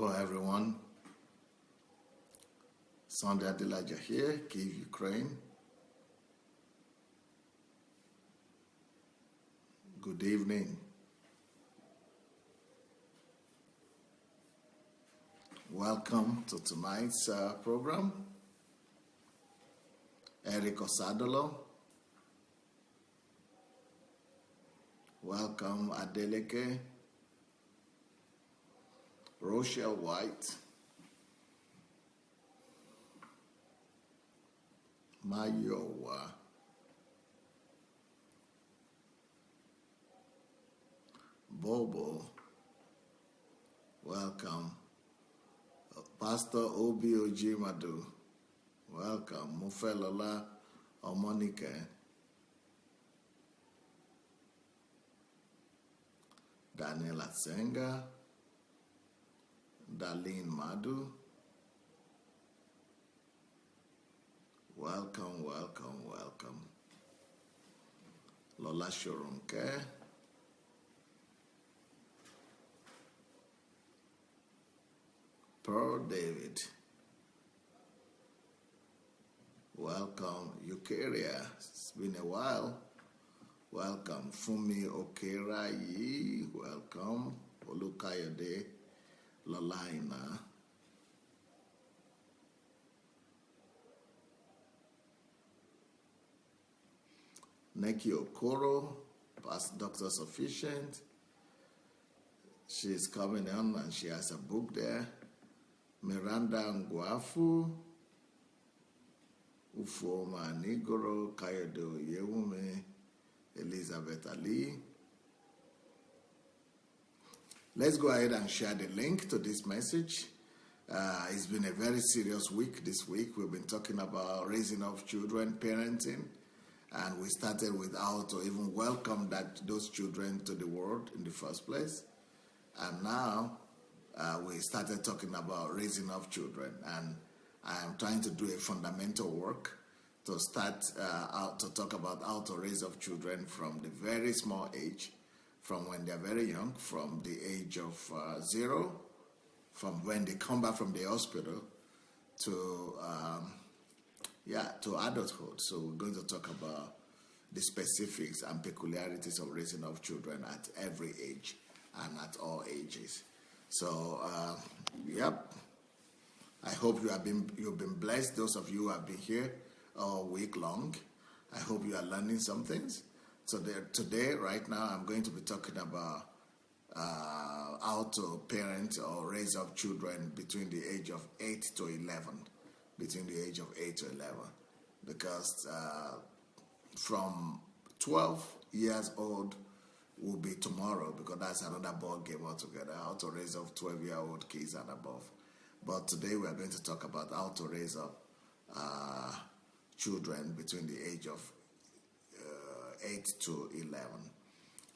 Hello everyone, Sunday Adelaja here, Kyiv, Ukraine. Good evening. Welcome to tonight's program. Eric Osadolo. Welcome Adeleke. Rochelle White. Mayowa. Bobo. Welcome. Pastor Obi Ojimadu. Welcome. Mufelola Omonike. Daniel Atsenga. Darlene Madu. Welcome, welcome, welcome. Lola Shorunke. Pearl David. Welcome, Eukaria. It's been a while. Welcome, Fumi Okerayi. Welcome, Olukayode Lolaina. Neki Okoro, past Doctor Sufficient. She's coming on and she has a book there. Miranda Ngwafu, Ufoma Nigoro, Kayodo Yewume, Elizabeth Ali. Let's go ahead and share the link to this message. It's been a very serious week this week. We've been talking about raising of children, parenting, and we started with how to even welcome those children to the world in the first place. And now we started talking about raising of children, and I am trying to do a fundamental work to start out to talk about how to raise up children from the very small age, from when they're very young, from the age of 0, from when they come back from the hospital to adulthood. So we're going to talk about the specifics and peculiarities of raising up children at every age and at all ages. So, I hope you've been blessed. Those of you who have been here all week long, I hope you are learning some things. So today, right now, I'm going to be talking about how to parent or raise up children between the age of 8 to 11. Between the age of 8 to 11. Because from 12 years old will be tomorrow, because that's another ball game altogether, how to raise up 12-year-old kids and above. But today we are going to talk about how to raise up children between the age of 8 to 11.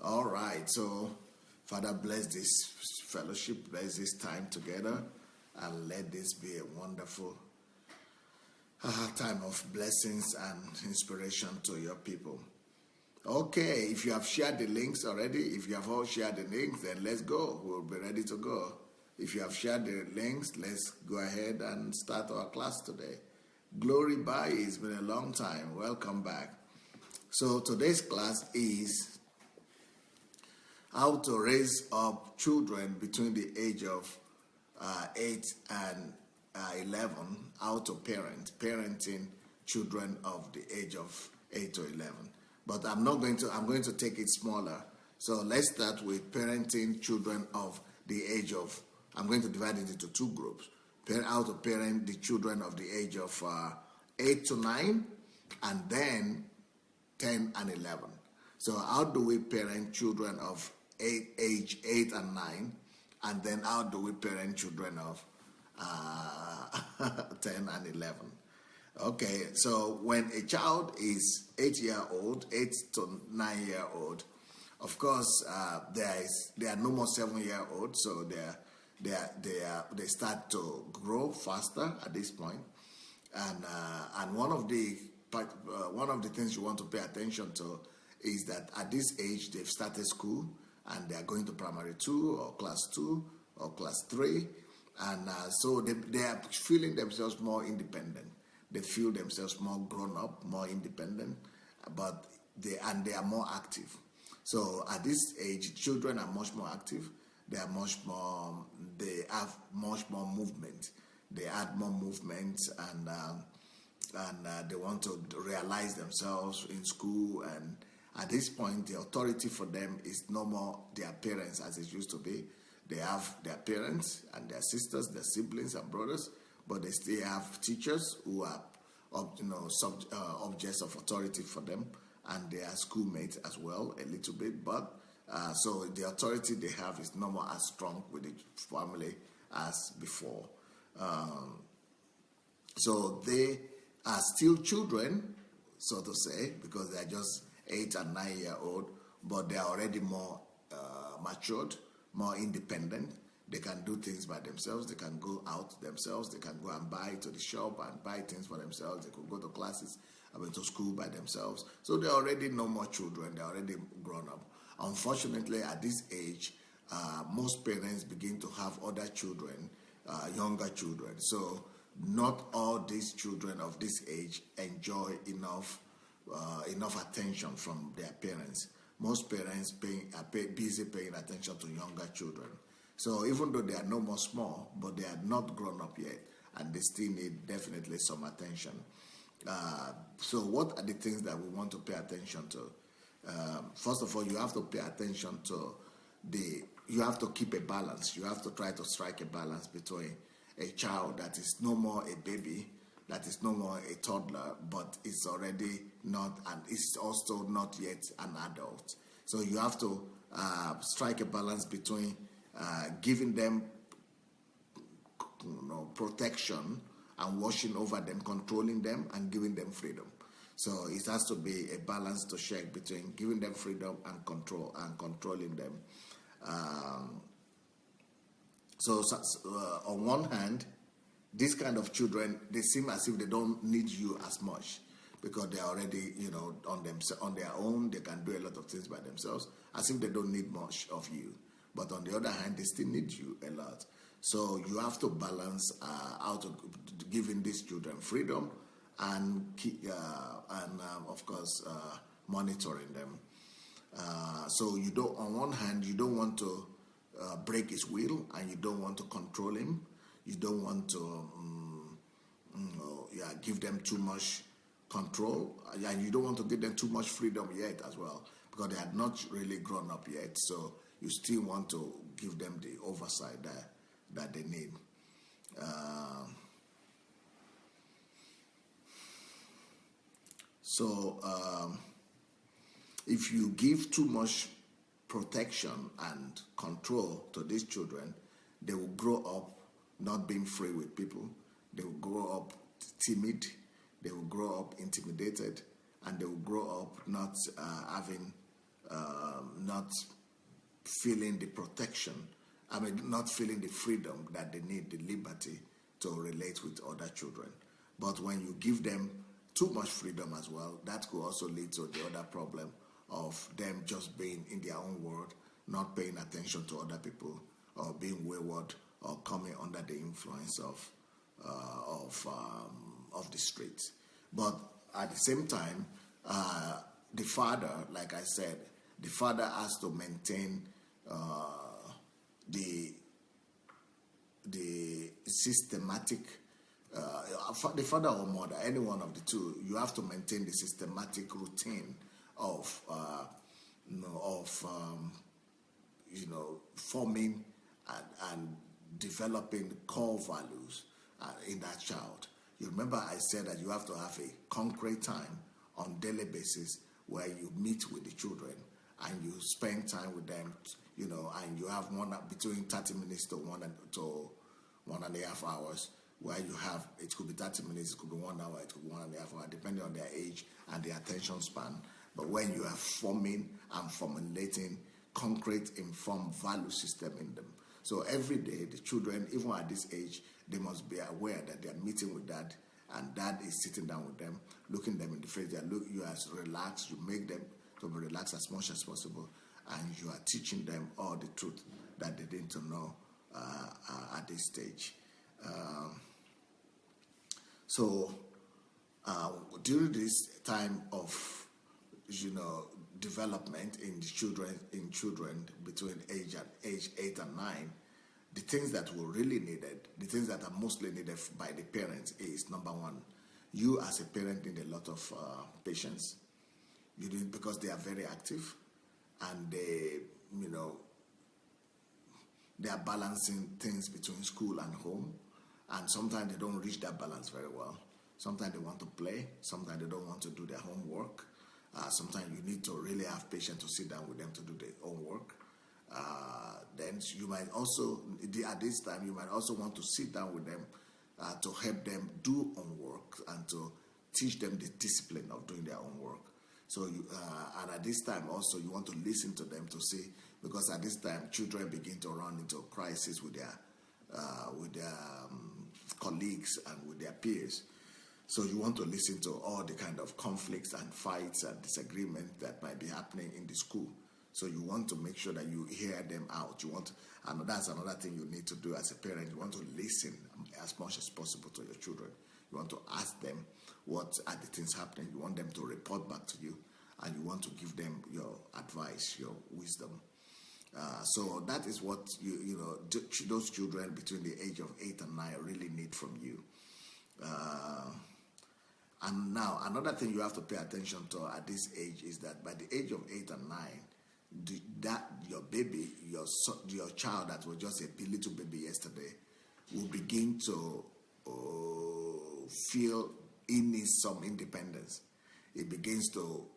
All right, so Father, bless this fellowship, bless this time together, and let this be a wonderful time of blessings and inspiration to your people. Okay, if you have shared the links already, if you have all shared the links, then let's go. We'll be ready to go. If you have shared the links, let's go ahead and start our class today. Glory Bai, it's been a long time. Welcome back. So today's class is how to raise up children between the age of 8 and 11, how to parenting children of the age of 8 to 11. But I'm going to take it smaller. So let's start with parenting children of the age of, I'm going to divide it into two groups. How to parent the children of the age of 8 to 9, and then 10 and 11. So how do we parent children of age 8 and 9, and then how do we parent children of 10 and 11? Okay, so when a child is 8 to 9 year old, of course, there are no more 7-year-olds, so they start to grow faster at this point, and one of the things you want to pay attention to is that at this age they've started school and they are going to primary 2 or class 2 or class 3, And so they are feeling themselves more independent. They feel themselves more grown up, more independent, but they are more active. So at this age, children are much more active. They have much more movement. They add more movement, and they want to realize themselves in school. And at this point, the authority for them is no more their parents as it used to be. They have their parents and their sisters, their siblings and brothers, but they still have teachers who are, objects of authority for them, and they are schoolmates as well a little bit. But so the authority they have is no more as strong with the family as before. So they are still children, so to say, because they are just 8 and 9 year old, but they are already more matured, more independent. They can do things by themselves. They can go out themselves. They can go and buy to the shop and buy things for themselves. They could go to classes, to school by themselves. So they're already no more children. They're already grown up. Unfortunately, at this age, most parents begin to have other children, younger children. So not all these children of this age enjoy enough attention from their parents. Most parents are busy paying attention to younger children. So even though they are no more small, but they are not grown up yet, and they still need definitely some attention. So what are the things that we want to pay attention to? First of all, you have to pay attention to you have to keep a balance. You have to try to strike a balance between a child that is no more a baby, that is no more a toddler, but is already not, and is also not yet an adult. So you have to strike a balance between giving them protection and watching over them, controlling them, and giving them freedom. So it has to be a balance to shake between giving them freedom and controlling them. So on one hand, these kind of children, they seem as if they don't need you as much because they're already, on their own. They can do a lot of things by themselves, as if they don't need much of you. But on the other hand, they still need you a lot. So you have to balance out of giving these children freedom and of course, monitoring them. So you don't, on one hand, you don't want to break his will, and you don't want to control him. You don't want to give them too much control, and you don't want to give them too much freedom yet as well, because they are not really grown up yet. So you still want to give them the oversight that they need. If you give too much protection and control to these children, they will grow up not being free with people. They will grow up timid. They will grow up intimidated, and they will grow up not feeling the protection. Not feeling the freedom that they need, the liberty to relate with other children. But when you give them too much freedom as well, that could also lead to the other problem of them just being in their own world, not paying attention to other people, or being wayward, or coming under the influence of the streets. But at the same time, the father, like I said, the father has to maintain the systematic, the father or mother, any one of the two, you have to maintain the systematic routine of forming and developing core values in that child. You remember I said that you have to have a concrete time on daily basis where you meet with the children and you spend time with them, and you have between 30 minutes to 1.5 hours, where you have, it could be 30 minutes, it could be 1 hour, it could be 1.5 hours, depending on their age and their attention span. But when you are forming and formulating concrete, informed value system in them. So every day, the children, even at this age, they must be aware that they are meeting with dad, and dad is sitting down with them, looking them in the face. You are relaxed, you make them to be relaxed as much as possible, and you are teaching them all the truth that they need to know at this stage. So during this time of development in children between age 8 and 9, the things that were really needed, the things that are mostly needed by the parents is, number one, you as a parent need a lot of patience. You need, because they are very active, and they are balancing things between school and home, and sometimes they don't reach that balance very well. Sometimes they want to play, sometimes they don't want to do their homework. Sometimes you need to really have patience to sit down with them to do their homework. Then you might also, at this time, you might also want to sit down with them to help them do homework and to teach them the discipline of doing their own work. So, and at this time also, you want to listen to them to see, because at this time, children begin to run into crisis with their colleagues and with their peers. So you want to listen to all the kind of conflicts and fights and disagreements that might be happening in the school. So you want to make sure that you hear them out. And that's another thing you need to do as a parent. You want to listen as much as possible to your children. You want to ask them what are the things happening. You want them to report back to you, and you want to give them your advice, your wisdom. So that is what those children between the age of 8 and 9 really need from you. And now another thing you have to pay attention to at this age is that by the age of 8 and 9, that your baby, your child that was just a little baby yesterday, will begin to feel he needs some independence. It begins to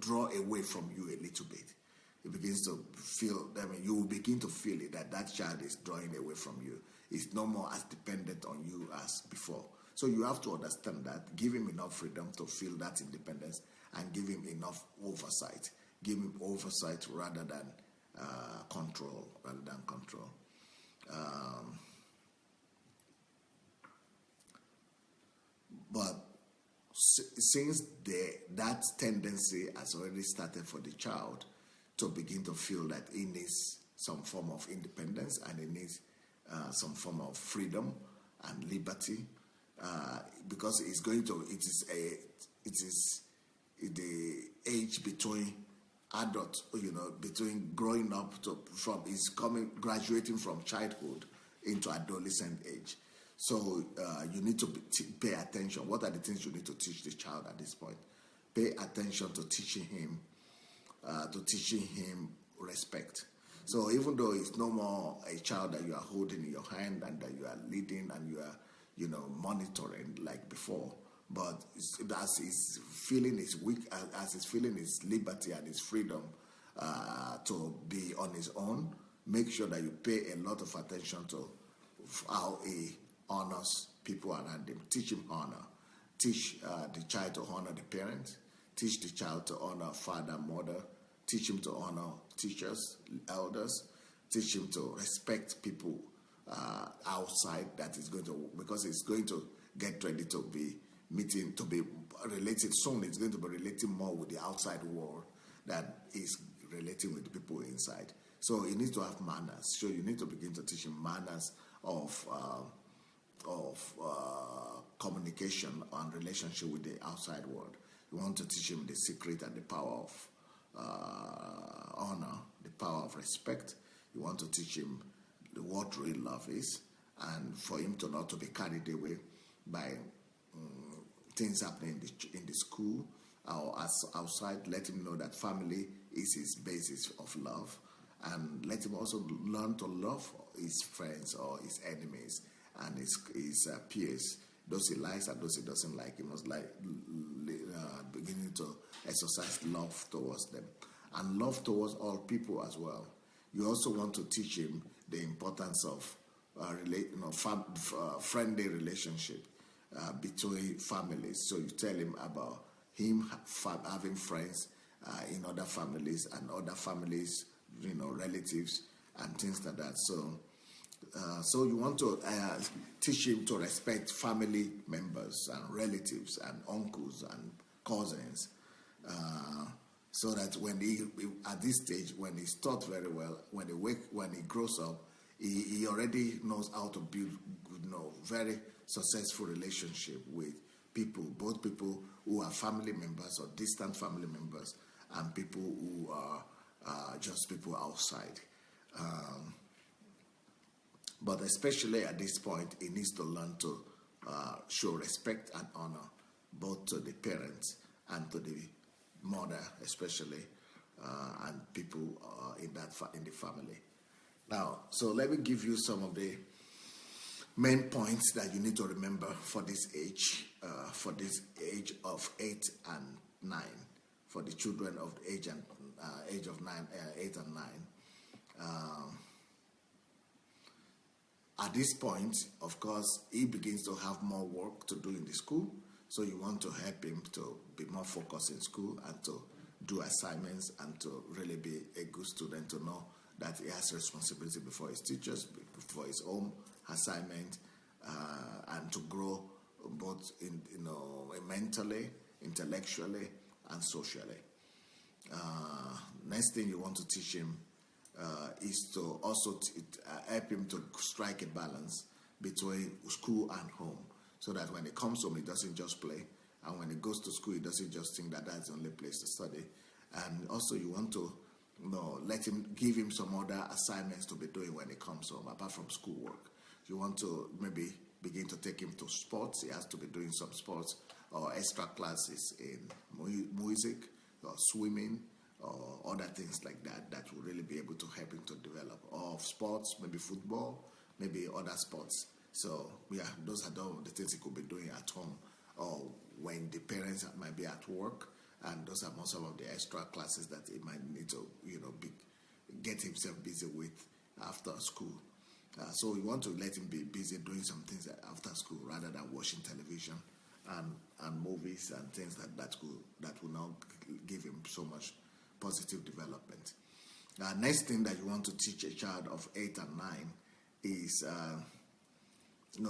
draw away from you a little bit. It begins to feel, you will begin to feel it, that child is drawing away from you. It's no more as dependent on you as before. So you have to understand that. Give him enough freedom to feel that independence, and give him enough oversight. Give him oversight rather than control. But since that tendency has already started for the child to begin to feel that he needs some form of independence, and he needs some form of freedom and liberty, because it is the age between adult, between growing up graduating from childhood into adolescent age. So you need to pay attention. What are the things you need to teach the child at this point? Pay attention to teaching him respect. So even though it's no more a child that you are holding in your hand and that you are leading and you are, monitoring like before, but as he's feeling his liberty and his freedom to be on his own, make sure that you pay a lot of attention to how he honors people around him. Teach him honor. Teach the child to honor the parents. Teach the child to honor father, mother. Teach him to honor teachers, elders. Teach him to respect people outside because he's going to get ready to be related soon. He's going to be relating more with the outside world than he's relating with the people inside. So he needs to have manners. So you need to begin to teach him manners of communication and relationship with the outside world. You want to teach him the secret and the power of honor, the power of respect. You want to teach him what real love is, and for him to not to be carried away by things happening in the school or outside. Let him know that family is his basis of love, and let him also learn to love his friends or his enemies and his peers. Those he likes and those he doesn't like, he must beginning to exercise love towards them, and love towards all people as well. You also want to teach him the importance of friendly relationship between families. So you tell him about him having friends in other families and other families, relatives and things like that. So you want to teach him to respect family members and relatives and uncles and cousins. so that when he at this stage, when he's taught very well, when he grows up, he already knows how to build, very successful relationship with people, both people who are family members or distant family members, and people who are just people outside. But especially at this point, he needs to learn to show respect and honor both to the parents and to the mother, especially, and people in the family. Now, so let me give you some of the main points that you need to remember for this age of 8 and 9, for the children of the age of 8 and 9. At this point, of course, he begins to have more work to do in the school, so you want to help him to be more focused in school and to do assignments and to really be a good student, to know that he has responsibility before his teachers, before his own assignment, and to grow both mentally, intellectually, and socially. Next thing you want to teach him is to also help him to strike a balance between school and home, so that when he comes home, he doesn't just play, and when he goes to school, he doesn't just think that that's the only place to study. And also, you want to give him some other assignments to be doing when he comes home, apart from schoolwork. You want to maybe begin to take him to sports. He has to be doing some sports or extra classes in music or swimming or other things like that will really be able to help him to develop. Or sports, maybe football, maybe other sports. So yeah, those are the things he could be doing at home, or when the parents might be at work, and those are some of the extra classes that he might need to get himself busy with after school. So we want to let him be busy doing some things after school rather than watching television and movies and things that will not give him so much positive development. Next thing that you want to teach a child of 8 and 9 is So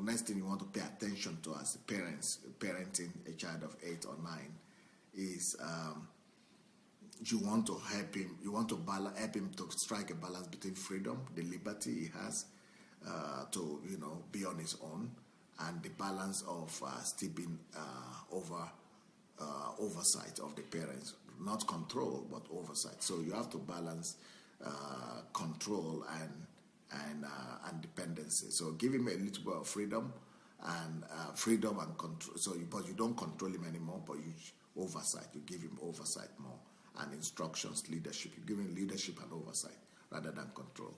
next thing you want to pay attention to as parents parenting a child of 8 or 9 is you want to help him. You want to help him to strike a balance between freedom, the liberty he has to be on his own, and the balance of still being oversight of the parents, not control but oversight. So you have to balance control and dependency. So give him a little bit of freedom and control. So but you don't control him anymore, but you oversight. You give him oversight more, and instructions, leadership. You give him leadership and oversight rather than control.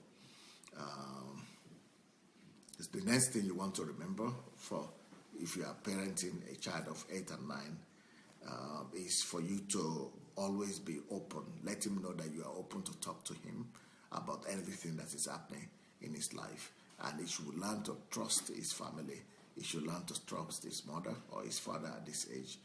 It's the next thing you want to remember for if you are parenting a child of 8 and 9 is for you to always be open. Let him know that you are open to talk to him about everything that is happening in his life, and he should learn to trust his family. He should learn to trust his mother or his father at this age.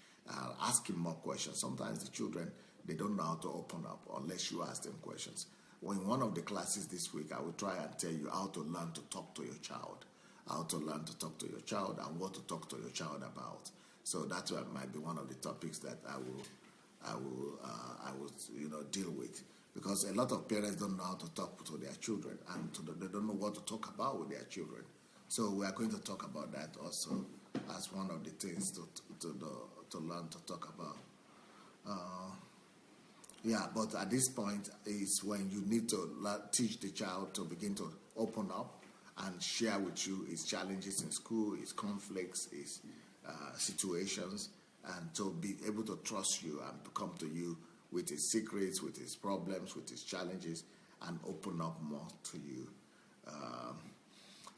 Ask him more questions. Sometimes the children, they don't know how to open up unless you ask them questions. Well, in one of the classes this week, I will try and tell you how to learn to talk to your child, and what to talk to your child about. So that might be one of the topics that I will deal with, because a lot of parents don't know how to talk to their children, and they don't know what to talk about with their children. So we are going to talk about that also as one of the things to learn to talk about. But at this point is when you need to teach the child to begin to open up and share with you his challenges in school, his conflicts, his situations, and to be able to trust you and come to you with his secrets, with his problems, with his challenges, and open up more to you.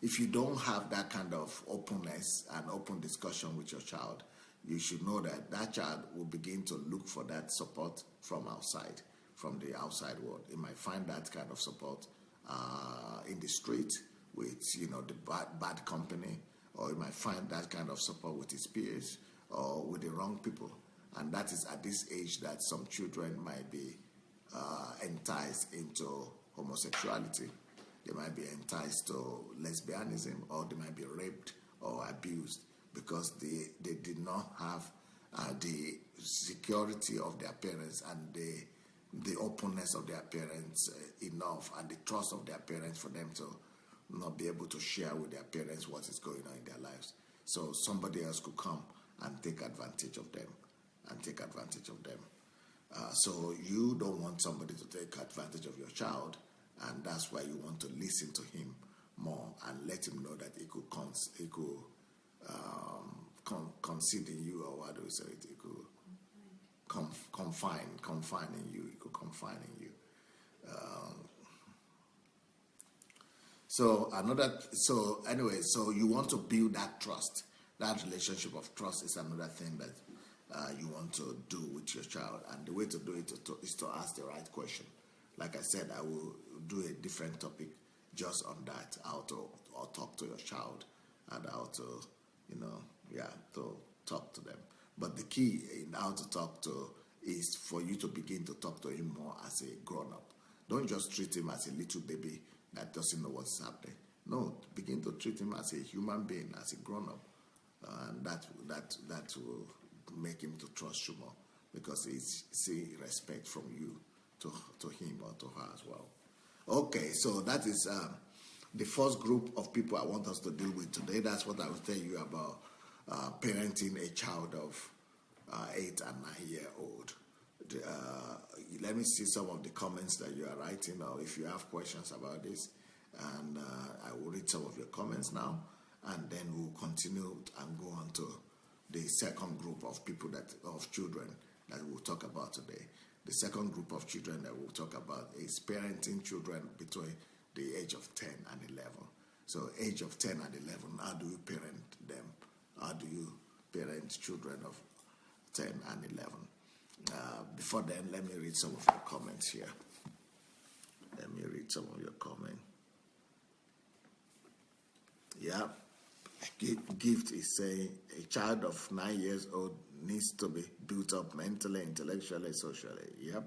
If you don't have that kind of openness and open discussion with your child, you should know that child will begin to look for that support from outside, from the outside world. He might find that kind of support in the street with the bad company, or he might find that kind of support with his peers or with the wrong people. And that is at this age that some children might be enticed into homosexuality. They might be enticed to lesbianism, or they might be raped or abused because they did not have the security of their parents and the openness of their parents enough, and the trust of their parents for them to not be able to share with their parents what is going on in their lives. So somebody else could come and take advantage of them so you don't want somebody to take advantage of your child, and that's why you want to listen to him more and let him know that he could concede in you, or what do we say it? He could confine in you. He could confine in you. So you want to build that trust. That relationship of trust is another thing that you want to do with your child, and the way to do it is to ask the right question. Like I said, I will do a different topic just on that, how to talk to your child and how to, to talk to them. But the key in how to talk to is for you to begin to talk to him more as a grown-up. Don't just treat him as a little baby that doesn't know what's happening. No, begin to treat him as a human being, as a grown-up, and that will make him to trust you more, because he's see respect from you to him or to her as well. Okay, so that is the first group of people I want us to deal with today. That's what I will tell you about parenting a child of 8 and 9 year old. Let me see some of the comments that you are writing, or if you have questions about this, and I will read some of your comments now, and then we'll continue and go on to the second group of children that we'll talk about today. The second group of children that we'll talk about is parenting children between the age of 10 and 11. So age of 10 and 11, how do you parent them? How do you parent children of 10 and 11? Before then, let me read some of your comments here. Yeah. Gift is saying a child of 9 years old needs to be built up mentally, intellectually, socially. Yep.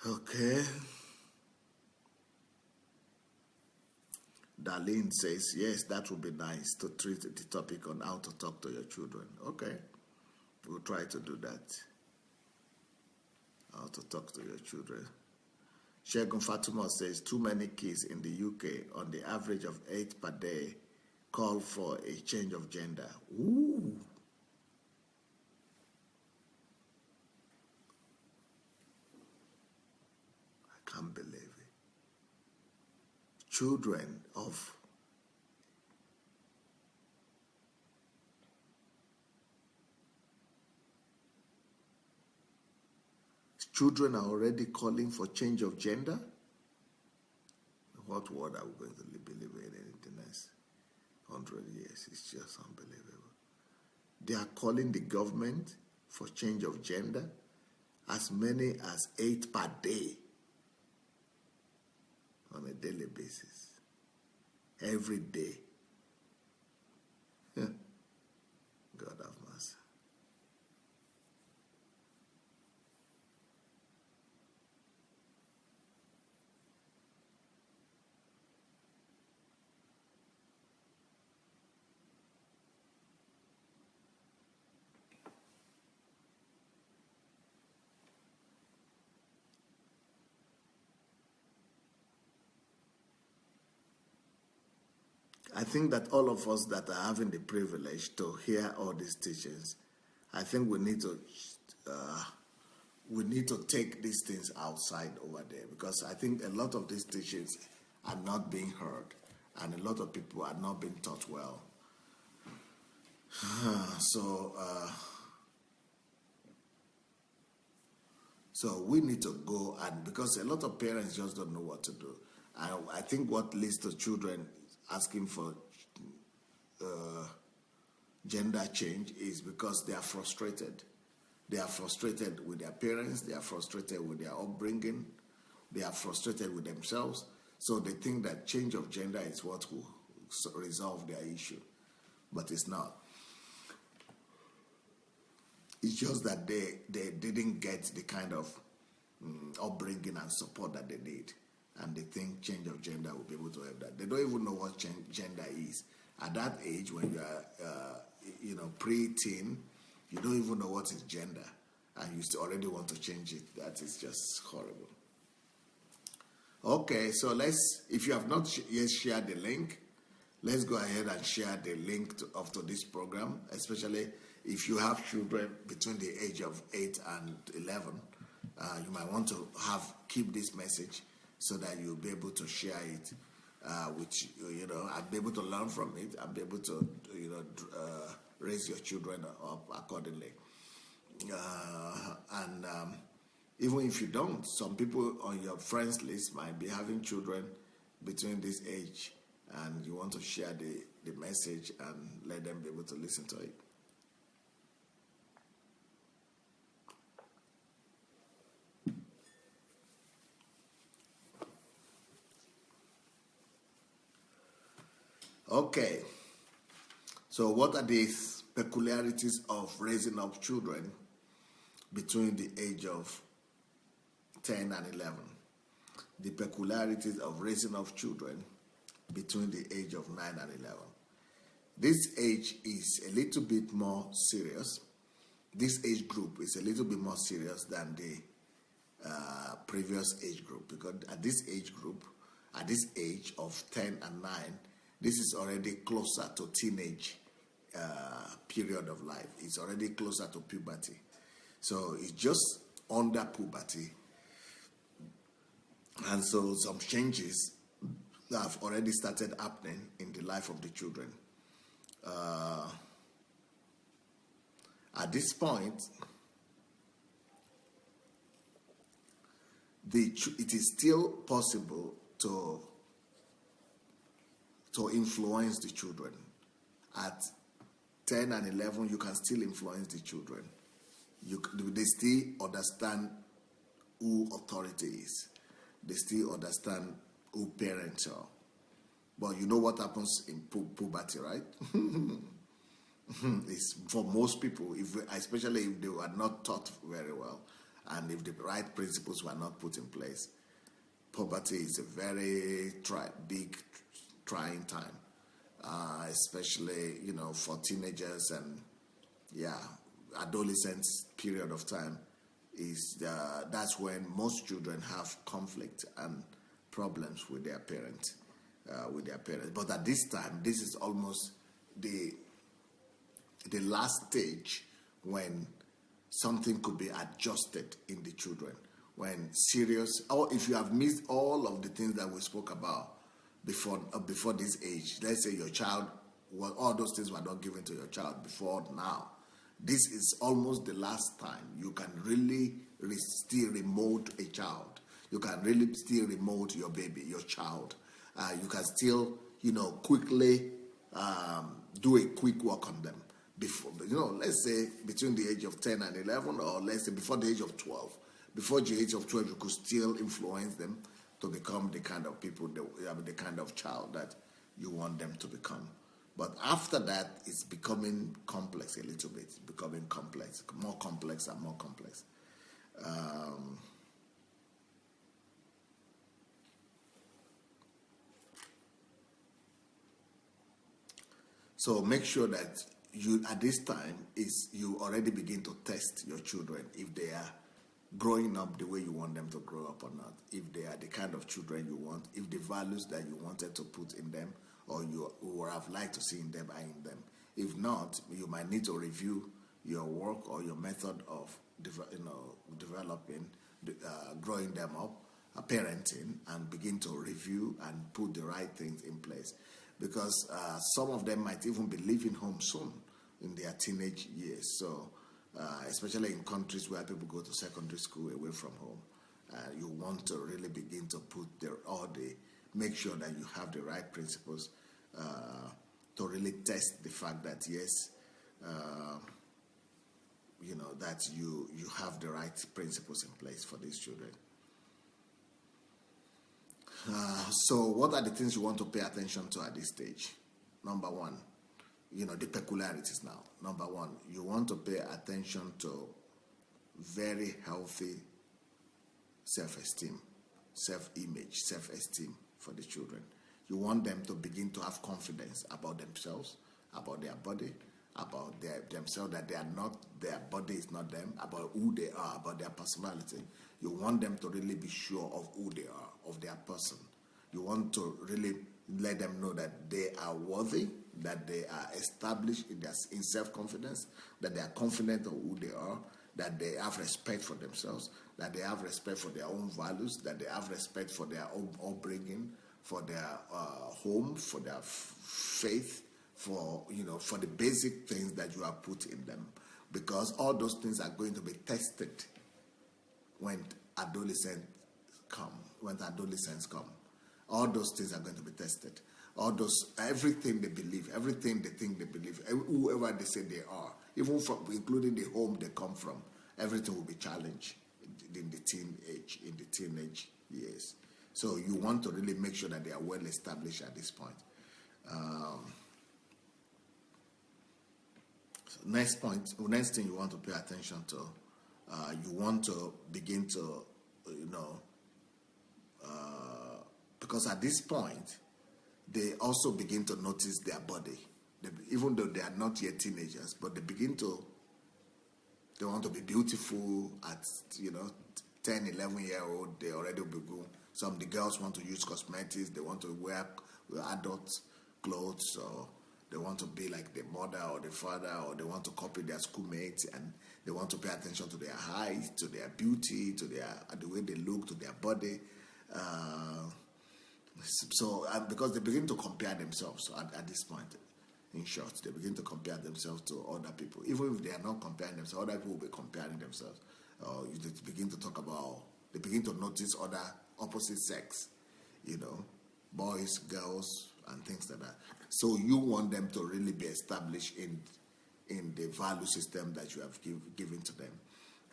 Okay. Darlene says, yes, that would be nice to treat the topic on how to talk to your children. Okay. We'll try to do that. How to talk to your children. Shegun Fatima says, too many kids in the UK, on the average of 8 per day, call for a change of gender. Ooh. I can't believe it. Children are already calling for change of gender. What word are we going to be living in the next 100 years? It's just unbelievable. They are calling the government for change of gender, as many as 8 per day, on a daily basis, every day. God have mercy. I think that all of us that are having the privilege to hear all these teachings, I think we need to take these things outside over there, because I think a lot of these teachings are not being heard, and a lot of people are not being taught well. So we need to go, and because a lot of parents just don't know what to do. I think what leads to children asking for gender change is because they are frustrated. They are frustrated with their parents, they are frustrated with their upbringing, they are frustrated with themselves. So they think that change of gender is what will resolve their issue. But it's not. It's just that they didn't get the kind of upbringing and support that they need. And they think change of gender will be able to help that. They don't even know what gender is. At that age, when you are, pre-teen, you don't even know what is gender, and you still already want to change it. That is just horrible. Okay, so if you have not yet shared the link, let's go ahead and share the link to this program, especially if you have children between the age of 8 and 11. You might want to keep this message so that you'll be able to share it, which, and be able to learn from it and be able to, raise your children up accordingly. Even if you don't, some people on your friends list might be having children between this age, and you want to share the message and let them be able to listen to it. Okay, so what are these peculiarities of raising up children between the age of 10 and 11? The peculiarities of raising up children between the age of 9 and 11. This age is a little bit more serious. This age group is a little bit more serious than the previous age group, because at this age of 10 and 9, this is already closer to teenage period of life. It's already closer to puberty. So it's just under puberty. And so some changes have already started happening in the life of the children. At this point, it is still possible to influence the children. At 10 and 11, you can still influence the children. They still understand who authority is. They still understand who parents are. But you know what happens in puberty, right? It's for most people, especially if they were not taught very well, and if the right principles were not put in place, puberty is a very trying time, especially for teenagers and adolescents. Period of time is that's when most children have conflict and problems with their parents. But at this time, this is almost the last stage when something could be adjusted in the children. When or if you have missed all of the things that we spoke about before this age, let's say your child, all those things were not given to your child before now. This is almost the last time you can really still remote a child. You can really still remote your baby, your child. You can still, quickly do a quick work on them. Before, let's say between the age of 10 and 11, or let's say before the age of 12. Before the age of 12, you could still influence them to become the kind of people, the kind of child that you want them to become. But after that, it's becoming complex a little bit. It's becoming complex, more complex and more complex. So make sure that at this time, you already begin to test your children if they are growing up the way you want them to grow up or not, if they are the kind of children you want, if the values that you wanted to put in them or you would have liked to see in them are in them. If not, you might need to review your work or your method of developing, growing them up, parenting, and begin to review and put the right things in place. Because some of them might even be leaving home soon in their teenage years. So, especially in countries where people go to secondary school away from home, you want to really begin to put make sure that you have the right principles to really test the fact that yes, that you have the right principles in place for these children. So what are the things you want to pay attention to at this stage? Number one, the peculiarities now. Number one, you want to pay attention to very healthy self-esteem, self-image, self-esteem for the children. You want them to begin to have confidence about themselves, about their body, about themselves, that they are not, their body is not them, about who they are, about their personality. You want them to really be sure of who they are, of their person. You want to really let them know that they are worthy, that they are established in self-confidence, that they are confident of who they are, that they have respect for themselves, that they have respect for their own values, that they have respect for their own upbringing, for their home, for their faith, for for the basic things that you have put in them, because all those things are going to be tested when adolescents come. All those things are going to be tested. Everything they believe, everything they think they believe, whoever they say they are, even including the home they come from, everything will be challenged in the teenage years. So you want to really make sure that they are well established at this point. Next thing you want to pay attention to, you want to begin to, because at this point, they also begin to notice their body. Even though they are not yet teenagers, but they want to be beautiful at, 10, 11-year-old, they already begin. Some of the girls want to use cosmetics, they want to wear adult clothes, or they want to be like the mother or the father, or they want to copy their schoolmates, and they want to pay attention to their height, to their beauty, to the way they look, to their body. Because they begin to compare themselves at this point. In short, they begin to compare themselves to other people. Even if they are not comparing themselves, other people will be comparing themselves. They begin to notice other opposite sex, boys, girls, and things like that. So you want them to really be established in the value system that you have given to them.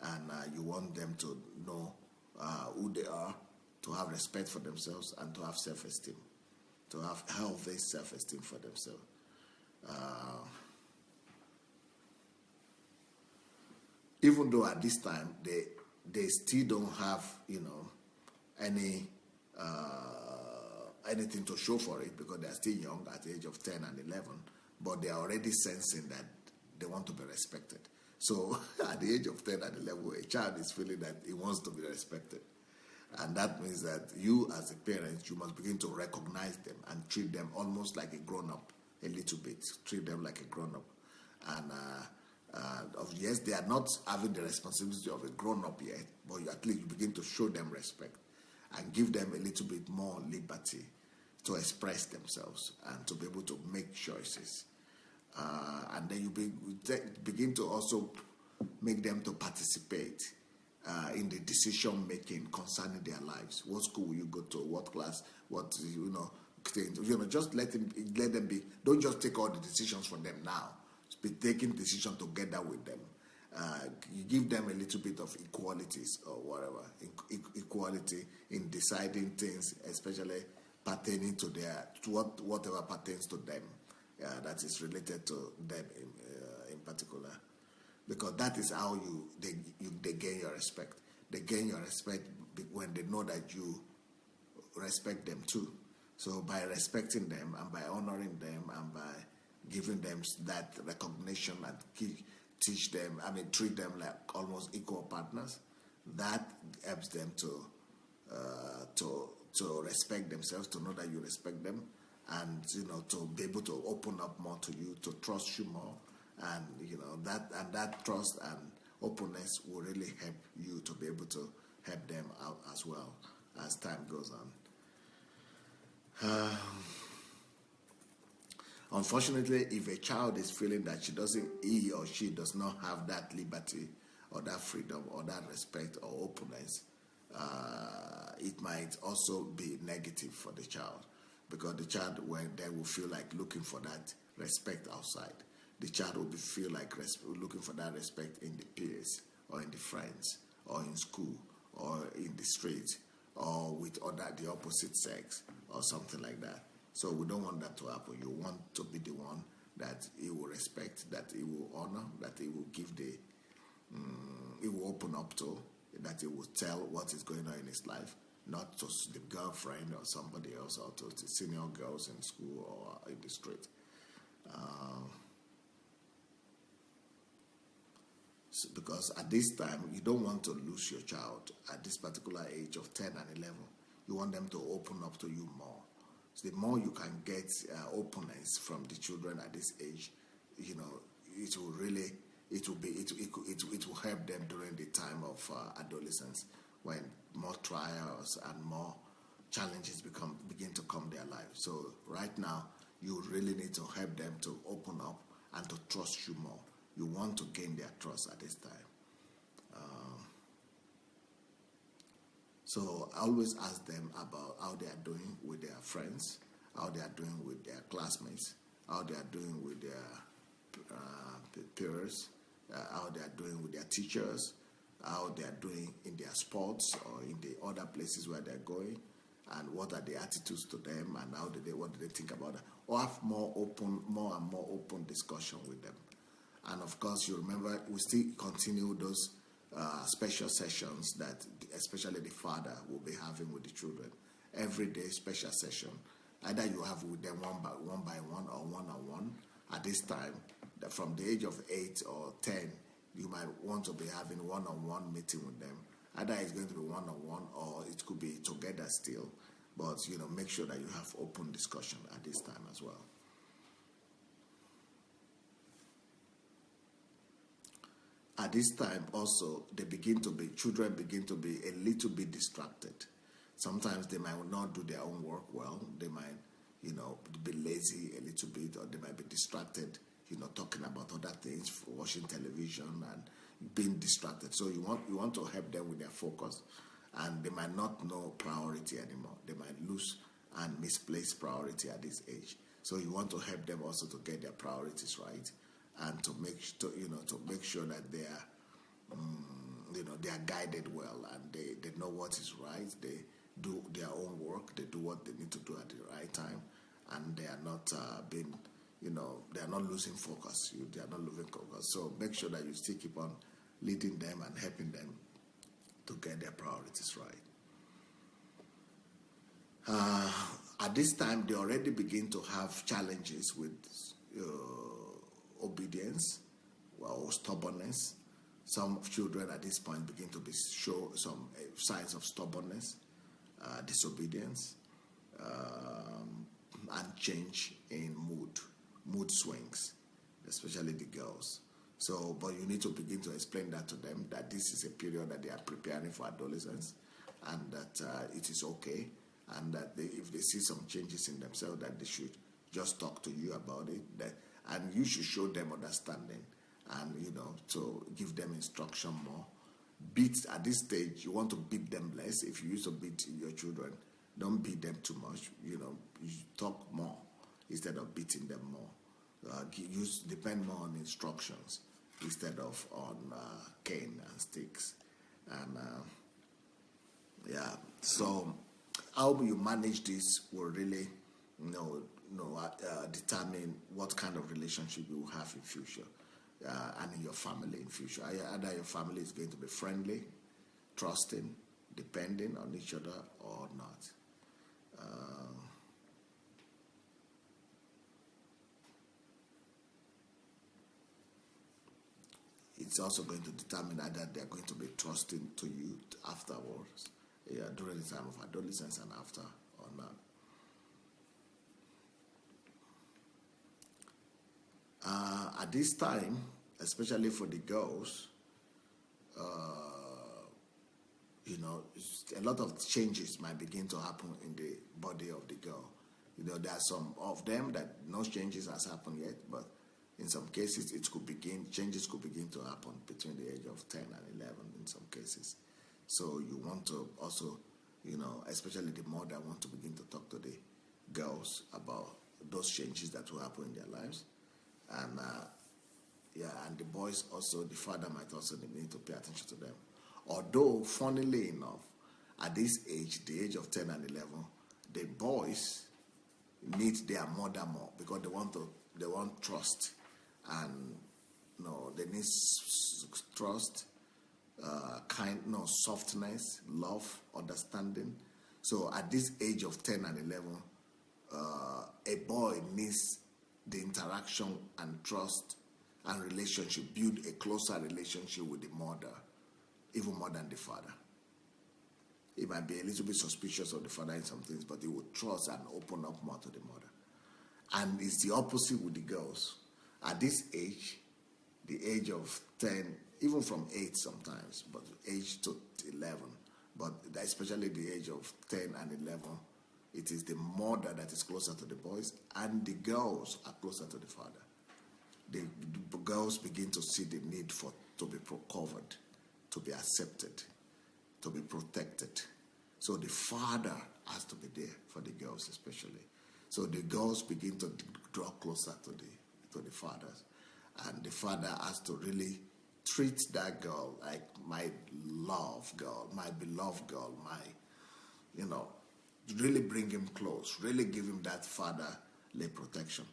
And you want them to know who they are, to have respect for themselves, and to have self-esteem, to have healthy self-esteem for themselves. Even though at this time they still don't have anything to show for it, because they are still young at the age of 10 and 11, but they are already sensing that they want to be respected. So at the age of 10 and 11, a child is feeling that he wants to be respected. And that means that you, as a parent, you must begin to recognize them and treat them almost like a grown-up, a little bit. Treat them like a grown-up. And yes, they are not having the responsibility of a grown-up yet, but at least you begin to show them respect and give them a little bit more liberty to express themselves and to be able to make choices. And then you begin to also make them to participate in the decision making concerning their lives. What school will you go to? What class? What things? Just let them be. Don't just take all the decisions for them now. Be taking decisions together with them. You give them a little bit of equalities or whatever, equality in deciding things, especially pertaining to whatever pertains to them, that is related to them in particular. Because that is how they gain your respect. They gain your respect when they know that you respect them too. So by respecting them and by honoring them and by giving them that recognition and treat them like almost equal partners, that helps them to respect themselves, to know that you respect them, and to be able to open up more to you, to trust you more. And that trust and openness will really help you to be able to help them out as well as time goes on. Unfortunately, if a child is feeling that he or she does not have that liberty or that freedom or that respect or openness, it might also be negative for the child, because the child will feel like looking for that respect outside. The child will feel like looking for that respect in the peers or in the friends or in school or in the street or with the opposite sex or something like that. So we don't want that to happen. You want to be the one that he will respect, that he will honor, that he will give he will open up to, that he will tell what is going on in his life, not to the girlfriend or somebody else, or to the senior girls in school or in the street. Because at this time, you don't want to lose your child at this particular age of 10 and 11. You want them to open up to you more. So the more you can get openness from the children at this age, you know, it will really, it will help them during the time of adolescence, when more trials and more challenges begin to come their life. So right now, you really need to help them to open up and to trust you more. You want to gain their trust at this time. So I always ask them about how they are doing with their friends, how they are doing with their classmates, how they are doing with their peers, how they are doing with their teachers, how they are doing in their sports or in the other places where they're going, and what are the attitudes to them, and what do they think about that, or have more and more open discussion with them. And of course, you remember, we still continue those special sessions that especially the father will be having with the children. Every day special session. Either you have with them one by one or one-on-one. At this time, that from the age of 8 or 10, you might want to be having one-on-one meeting with them. Either it's going to be one-on-one or it could be together still. But, you know, make sure that you have open discussion at this time as well. At this time also, children begin to be a little bit distracted. Sometimes they might not do their own work well. They might, you know, be lazy a little bit, or they might be distracted, you know, talking about other things, watching television and being distracted. So you want to help them with their focus, and they might not know priority anymore. They might lose and misplace priority at this age. So you want to help them also to get their priorities right, and to make sure that they are, they are guided well, and they know what is right. They do their own work. They do what they need to do at the right time, and they are not they are not losing focus. They are not losing focus. So make sure that you still keep on leading them and helping them to get their priorities right. At this time, they already begin to have challenges with obedience or stubbornness. Some children at this point begin to show some signs of stubbornness, disobedience, and change in mood swings, especially the girls. So, but you need to begin to explain that to them, that this is a period that they are preparing for adolescence, and that it is okay, and that if they see some changes in themselves, that they should just talk to you about it, and you should show them understanding, and to give them instruction more. Beat at this stage, you want to beat them less. If you used to beat your children, don't beat them too much. You talk more instead of beating them more. Depend more on instructions instead of on cane and sticks. And so how you manage this will really determine what kind of relationship you will have in future, and in your family in future. Either your family is going to be friendly, trusting, depending on each other, or not. It's also going to determine either they're going to be trusting to you afterwards, during the time of adolescence and after, or not. At this time, especially for the girls, a lot of changes might begin to happen in the body of the girl. There are some of them that no changes has happened yet, but in some cases changes could begin to happen between the age of 10 and 11 in some cases. So you want to also, especially the mother, want to begin to talk to the girls about those changes that will happen in their lives. And and the boys also, the father might also need to pay attention to them. Although, funnily enough, at this age, the age of 10 and 11, the boys need their mother more, because they want trust, and they need trust, softness, love, understanding, So at this age of 10 and 11, a boy needs the interaction and trust and relationship, build a closer relationship with the mother, even more than the father. He might be a little bit suspicious of the father in some things, but he will trust and open up more to the mother. And it's the opposite with the girls. At this age, the age of 10, even from 8 sometimes, but age to 11, but especially the age of 10 and 11, it is the mother that is closer to the boys, and the girls are closer to the father. The girls begin to see the need to be covered, to be accepted, to be protected. So the father has to be there for the girls especially. So the girls begin to draw closer to the fathers. And the father has to really treat that girl like my love girl, my beloved girl, really bring him close, really give him that fatherly protection.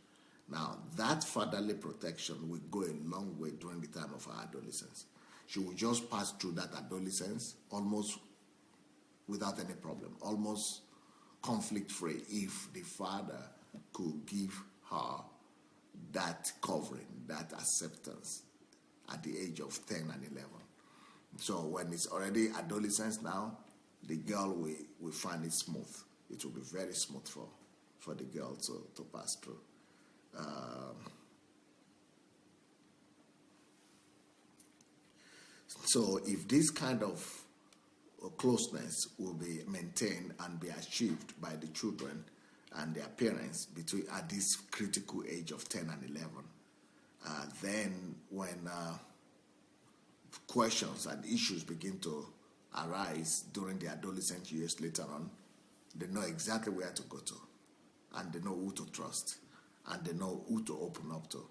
Now, that fatherly protection will go a long way during the time of our adolescence. She will just pass through that adolescence almost without any problem, almost conflict-free, if the father could give her that covering, that acceptance at the age of 10 and 11. So when it's already adolescence now, the girl will find it smooth. It will be very smooth for the girl to pass through. So if this kind of closeness will be maintained and be achieved by the children and their parents at this critical age of 10 and 11, then when questions and issues begin to arise during the adolescent years later on, they know exactly where to go to, and they know who to trust, and they know who to open up to.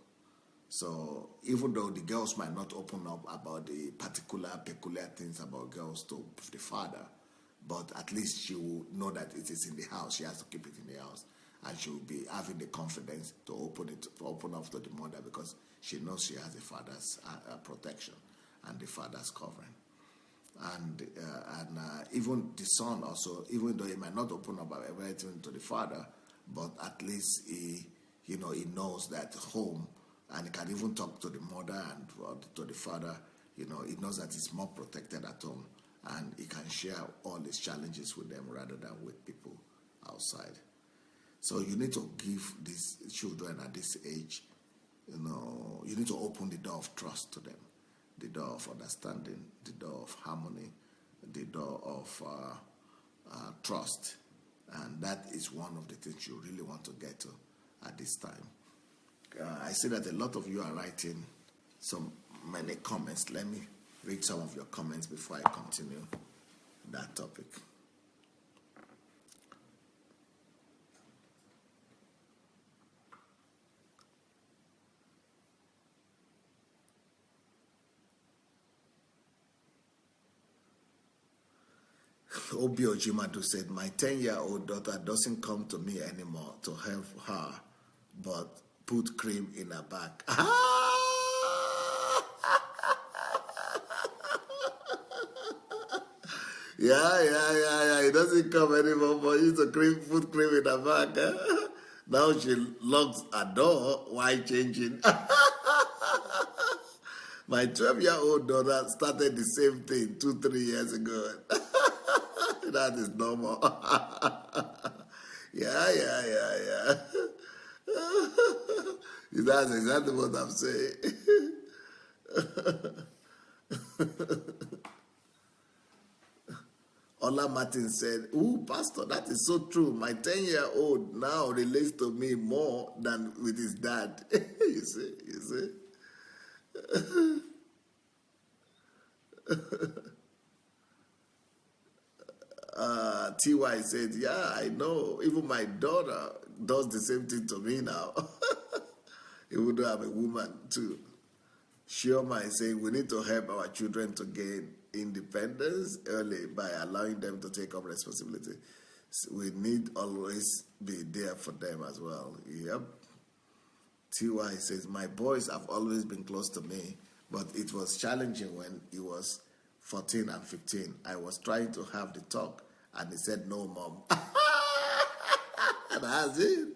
So even though the girls might not open up about the peculiar things about girls to the father, but at least she will know that it is in the house. She has to keep it in the house, and she will be having the confidence to open up to the mother, because she knows she has the father's protection and the father's covering. And even the son also, even though he might not open up about everything to the father, but at least he knows that home, and he can even talk to the mother and to the father. He knows that he's more protected at home, and he can share all his challenges with them rather than with people outside. So you need to give these children at this age, you need to open the door of trust to them, the door of understanding, the door of harmony, the door of trust. And that is one of the things you really want to get to at this time. I see that a lot of you are writing many comments. Let me read some of your comments before I continue that topic. Obi Ojimadu said, my 10-year-old daughter doesn't come to me anymore to help her, but put cream in her back. Yeah. It doesn't come anymore for you to put cream in her back. Now she locks her door while changing. My 12-year-old daughter started the same thing 2-3 years ago. That is normal. Yeah. That's exactly what I'm saying. Ola Martin said, ooh, Pastor, that is so true. My 10-year-old now relates to me more than with his dad. You see? TY said, yeah, I know. Even my daughter does the same thing to me now. Even though I'm a woman too. Shioma is saying we need to help our children to gain independence early by allowing them to take up responsibility. So we need always be there for them as well. Yep. TY says, my boys have always been close to me, but it was challenging when he was 14 and 15. I was trying to have the talk, And he said, no, mom. That's it.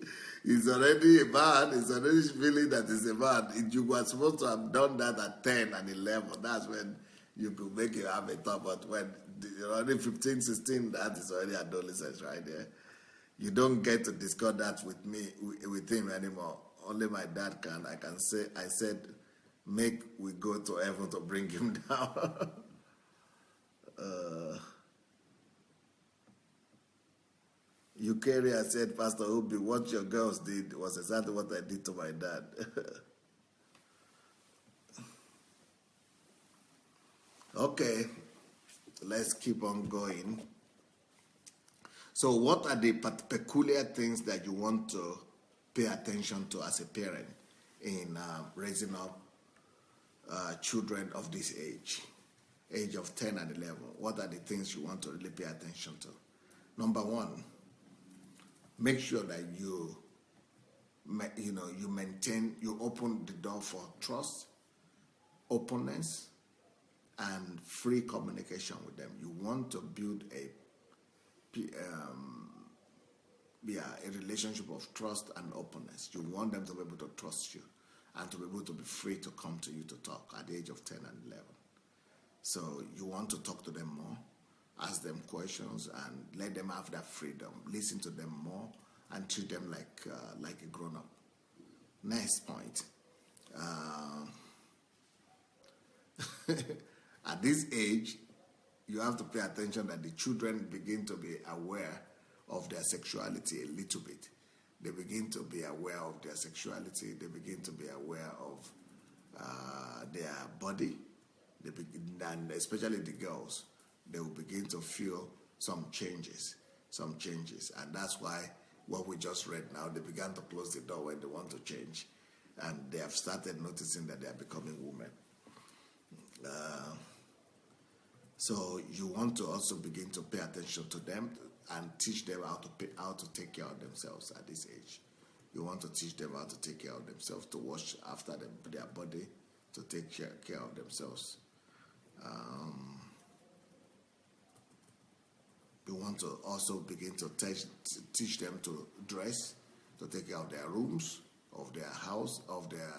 He's already a man. He's already feeling that he's a man. You were supposed to have done that at 10 and 11. That's when you could make it have a thought. But when you're already 15, 16, that is already adolescence right there. You don't get to discuss that with me, with him anymore. Only my dad can. I can say, I said, make we go to heaven to bring him down. Eukarya said, Pastor Obi, what your girls did was exactly what I did to my dad. Okay, let's keep on going. So what are the peculiar things that you want to pay attention to as a parent in raising up children of this age of 10 and 11? What are the things you want to really pay attention to? Number one, make sure that you open the door for trust, openness, and free communication with them. You want to build a relationship of trust and openness. You want them to be able to trust you and to be able to be free to come to you to talk at the age of 10 and 11. So you want to talk to them more, ask them questions, and let them have that freedom. Listen to them more and treat them like a grown-up. Next point. At this age, you have to pay attention that the children begin to be aware of their sexuality a little bit. They begin to be aware of their sexuality. They begin to be aware of their body. And especially the girls, they will begin to feel some changes. And that's why what we just read now, they began to close the door when they want to change. And they have started noticing that they are becoming women. So you want to also begin to pay attention to them and teach them how to take care of themselves at this age. You want to teach them how to take care of themselves, to wash after their body, to take care of themselves. You want to also begin to teach them to dress, to take care of their rooms, of their house, of their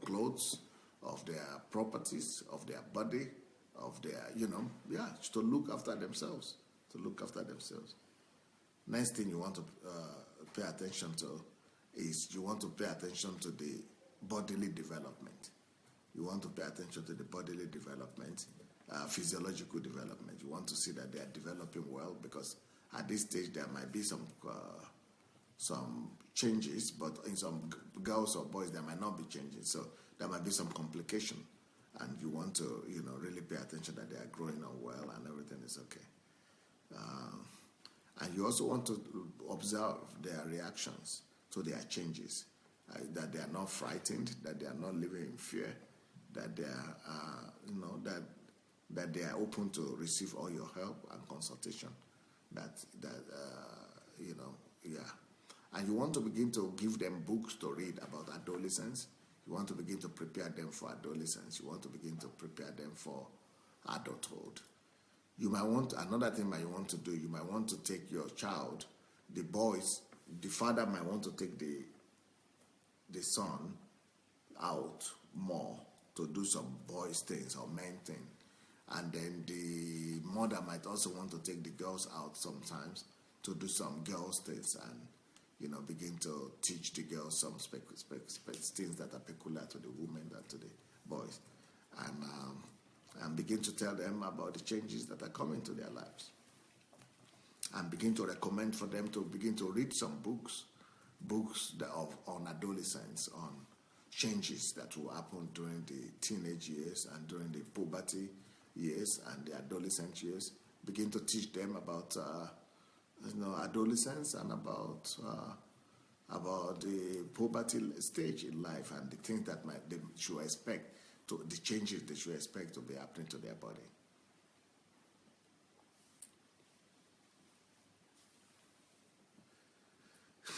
clothes, of their properties, of their body, of their, to look after themselves. Next thing you want to pay attention to is you want to pay attention to the bodily development. You want to pay attention to the bodily development, physiological development. You want to see that they are developing well, because at this stage there might be some changes, but in some girls or boys there might not be changes. So there might be some complication, and you want to really pay attention that they are growing up well and everything is okay. And you also want to observe their reactions to their changes, that they are not frightened, that they are not living in fear, that they are, that they are open to receive all your help and consultation. And you want to begin to give them books to read about adolescence. You want to begin to prepare them for adolescence. You want to begin to prepare them for adulthood. You might want, another thing that you want to do, you might want to take your child, the boys, the father might want to take the son out more to do some boys things or men things. And then the mother might also want to take the girls out sometimes to do some girls things and, begin to teach the girls some things that are peculiar to the women and to the boys. And begin to tell them about the changes that are coming to their lives. And begin to recommend for them to begin to read some books on adolescence, on changes that will happen during the teenage years and during the puberty years and the adolescent years. Begin to teach them about adolescence and about the puberty stage in life and the things that they should expect, the changes they should expect to be happening to their body.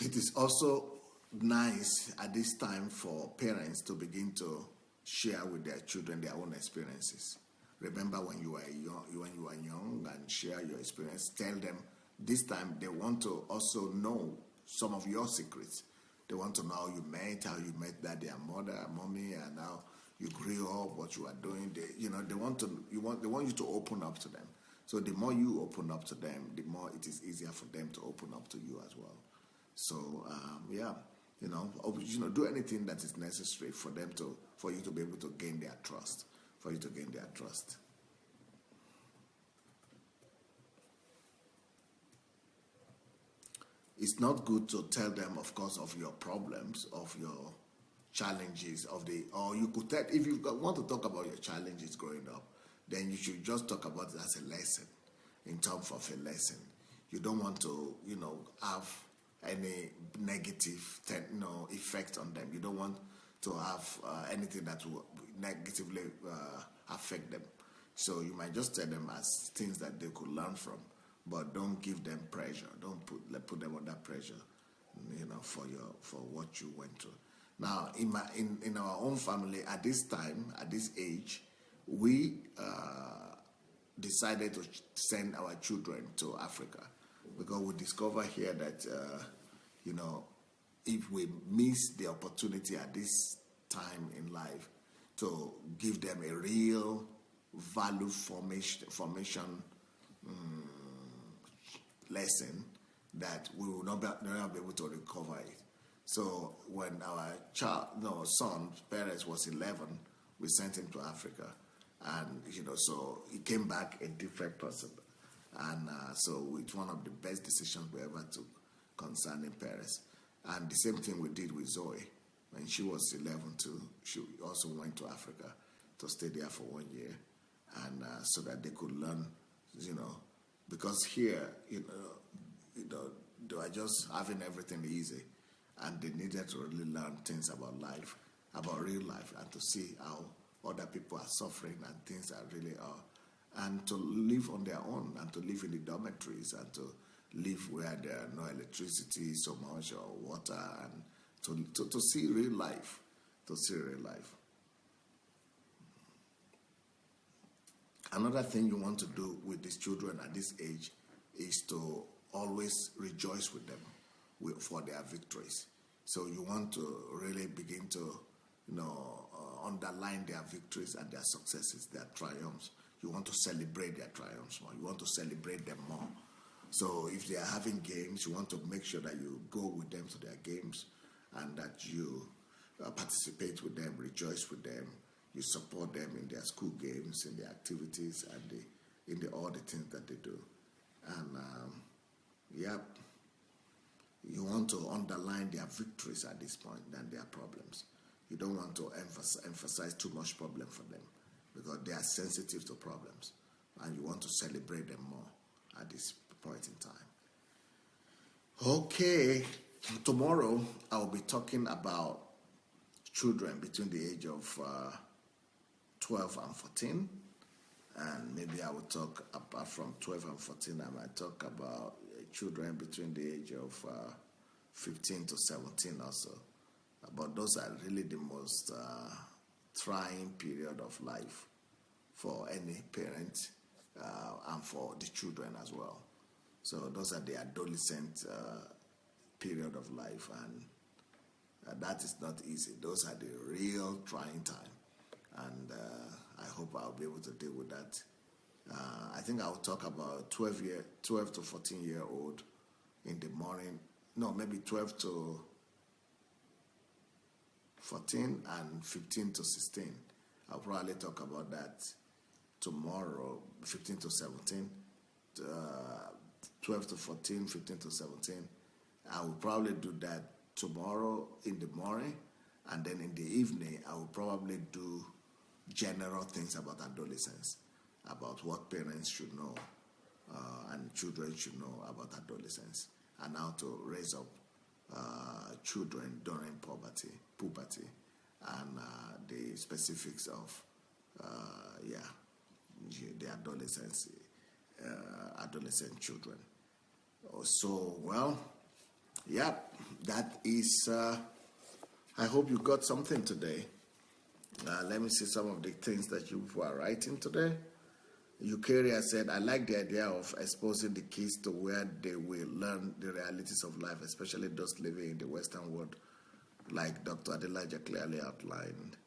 It is also nice at this time for parents to begin to share with their children their own experiences. Remember when you were young, and share your experience. Tell them this time they want to also know some of your secrets. They want to know how you met daddy and mother, and mommy, and how you grew up, what you are doing. They want you to open up to them. So the more you open up to them, the more it is easier for them to open up to you as well. So do anything that is necessary for you to be able to gain their trust. For you to gain their trust. It's not good to tell them, of course, of your problems, of your challenges, or you could tell, if you want to talk about your challenges growing up, then you should just talk about it as a lesson, in terms of a lesson. You don't want to, have any negative, effect on them. You don't want to have anything that will negatively affect them. So you might just tell them as things that they could learn from, but don't give them pressure. Don't put them under pressure, for what you went through. Now, in our own family, at this time, at this age, we decided to send our children to Africa, because we discover here that if we miss the opportunity at this time in life to give them a real value formation lesson, that we will not be able to recover it. So when our son's parents was 11, we sent him to Africa, and so he came back a different person, and so it's one of the best decisions we ever took concerning parents. And the same thing we did with Zoe. When she was 11 too, she also went to Africa to stay there for 1 year, and so that they could learn, because here, they are just having everything easy, and they needed to really learn things about life, about real life, and to see how other people are suffering and things that really are, and to live on their own, and to live in the dormitories, and to live where there are no electricity so much or water, and to see real life, Another thing you want to do with these children at this age is to always rejoice with them for their victories. So you want to really begin to, underline their victories and their successes, their triumphs. You want to celebrate their triumphs more. You want to celebrate them more. So if they are having games, you want to make sure that you go with them to their games, and that you participate with them, rejoice with them. You support them in their school games, in their activities, and in all the things that they do. And you want to underline their victories at this point than their problems. You don't want to emphasize too much problem for them, because they are sensitive to problems, and you want to celebrate them more at this point in time. Okay, tomorrow I will be talking about children between the age of 12 and 14, and maybe I will talk apart from 12 and 14, I might talk about children between the age of 15 to 17 also. But those are really the most trying period of life for any parent, and for the children as well. So those are the adolescent period of life, and that is not easy. Those are the real trying time, and I hope I'll be able to deal with that. I think I'll talk about 12 to 14-year-old in the morning. No, maybe 12 to 14 and 15 to 16. I'll probably talk about that tomorrow, 15 to 17, 12 to 14, 15 to 17. I will probably do that tomorrow in the morning, and then in the evening, I will probably do general things about adolescence, about what parents should know and children should know about adolescence, and how to raise up children during puberty, and the specifics of the adolescent children. So, that is. I hope you got something today. Let me see some of the things that you are writing today. Eukarya said, I like the idea of exposing the kids to where they will learn the realities of life, especially those living in the Western world, like Dr. Adelaja clearly outlined.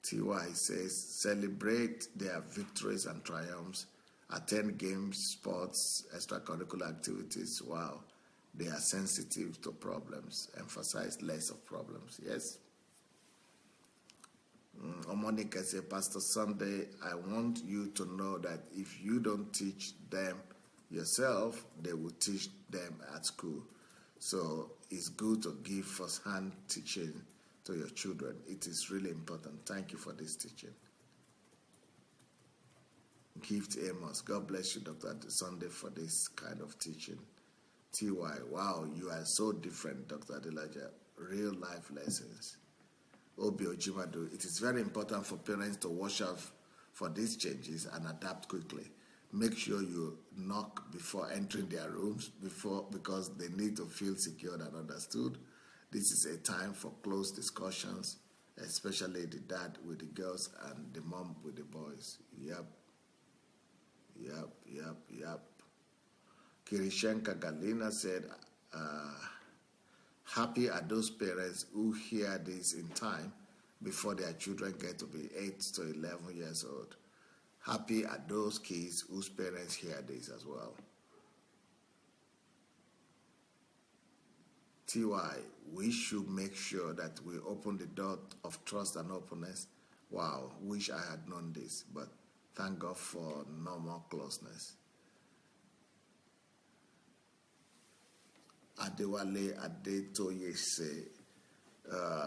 TY says, celebrate their victories and triumphs, attend games, sports, extracurricular activities. Wow, they are sensitive to problems, emphasize less of problems. Yes. Monica says, Pastor Sunday, I want you to know that if you don't teach them yourself, they will teach them at school. So it's good to give first-hand teaching to your children. It is really important. Thank you for this teaching. Gift Amos, God bless you, Dr. Sunday, for this kind of teaching. TY, wow, you are so different, Dr. Adelaja. Real life lessons. Obi Ojimado, it is very important for parents to watch out for these changes and adapt quickly. Make sure you knock before entering their rooms because they need to feel secured and understood. This is a time for close discussions, especially the dad with the girls and the mom with the boys. Yep. Kirishenka Galina said, happy are those parents who hear this in time before their children get to be 8 to 11 years old. Happy are those kids whose parents hear this as well. TY, we should make sure that we open the door of trust and openness. Wow, wish I had known this, but thank God for no more closeness. Adewale Adetoye say,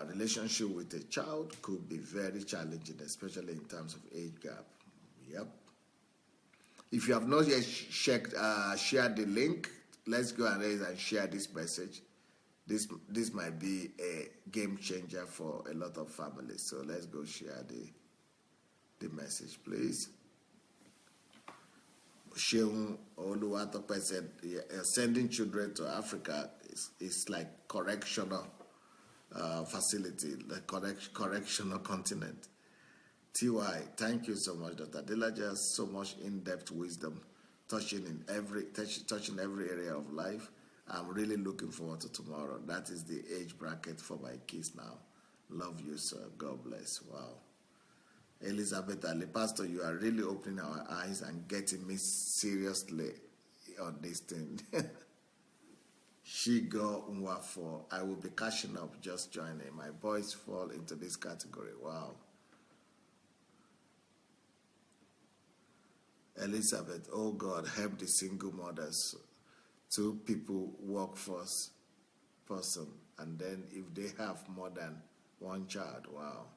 relationship with a child could be very challenging, especially in terms of age gap. Yep. If you have not yet shared the link, let's go ahead and share this message. This might be a game changer for a lot of families. So let's go share the message, please. Sheung Oluwatope said, sending children to Africa is like correctional facility, like correctional continent. TY, thank you so much, Dr. Adelaja. Just so much in-depth wisdom, touching every area of life. I'm really looking forward to tomorrow. That is the age bracket for my kids now. Love you, sir. God bless. Wow. Elizabeth Ali, Pastor, you are really opening our eyes and getting me seriously on this thing. Shigo Nwafo, I will be cashing up, just joining. My boys fall into this category. Wow. Elizabeth, oh God, help the single mothers. 2 people workforce person, and then if they have more than 1 child, wow.